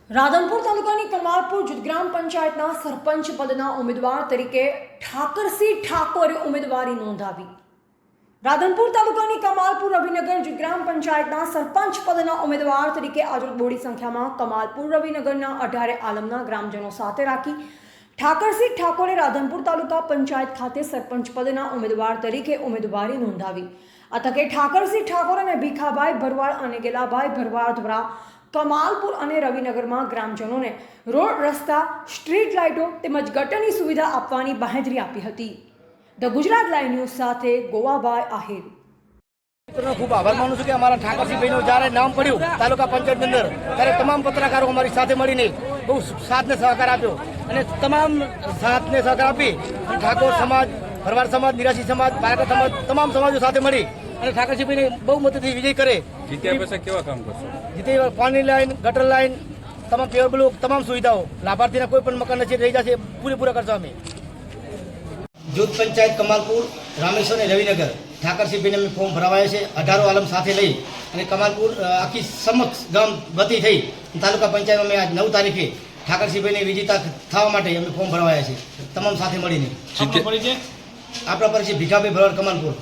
રાધનપુર તાલુકાની કમાલપુર ગ્રામ પંચાયતના સરપંચ પદના ઉમેદવાર તરીકે ઠાકરસિંહ ઠાકોરે ઉમેદવારી નોંધાવી। રાધનપુર તાલુકાની કમાલપુર રવિનગર ગ્રામ પંચાયતના સરપંચ પદના ઉમેદવાર તરીકે આજે બોડી સંખ્યામાં કમાલપુર રવિનગરના 18 આલમના ગ્રામજનો સાથે રાખી ઠાકરસિંહ ઠાકોરે રાધનપુર તાલુકા પંચાયત ખાતે સરપંચ પદના ઉમેદવાર તરીકે ઉમેદવારી નોંધાવી। આ તકે ઠાકરસિંહ ઠાકોર અને ભીખાભાઈ ભરવાડ અને ગેલાભાઈ ભરવાડ દ્વારા કમાલપુર અને રવિનગરમાં ગ્રામજનોને રોડ રસ્તા સ્ટ્રીટ લાઇટો તેમજ ગટરની સુવિધા આપવાની બાંહેધરી આપી હતી। ધ ગુજરાત લાઈવ ન્યૂઝ સાથે ગોવાભાઈ આહિર। ખૂબ આભાર માનું છું કે અમારા ઠાકરસિંહભાઈનું જ્યારે નામ પડ્યું તાલુકા પંચાયતની અંદર ત્યારે તમામ પત્રકારો અમારી સાથે મળીને બહુ સાથને સહકાર આપ્યો અને તમામ સાથને સહકાર આપી ઠાકોર સમાજ, ભરવાડ સમાજ, નિરાશી સમાજ, પારકા સમાજ તમામ સમાજો સાથે મળી અને ઠાકરસિંહભાઈને બહુ મતથી વિજય કરે। જીત્યા પછી કેવા કામ કરશો? જીતે પાણી લાઈન, ગટર લાઈન, તમામ પેવર બ્લોક, તમામ સુવિધાઓ લાભાર્થીના કોઈ પણ મકાન નથી રહી જશે પૂરેપૂરા કરશો અમે। જૂથ પંચાયત કમાલપુર, રામેશ્વર અને રવિનગર ઠાકરસિંહભાઈને અમે ફોર્મ ભરાવાયા છે। 18 આલમ સાથે લઈ અને કમાલપુર આખી સમક્ષ ગામ વતી થઈ તાલુકા પંચાયતમાં અમે આજ 9 તારીખે ઠાકરસિંહભાઈને વિજેતા થવા માટે અમે ફોર્મ ભરાવાયા છે તમામ સાથે મળીને। આપણા પરિચય ભીખાભાઈ ભરવાડ, કમાલપુર।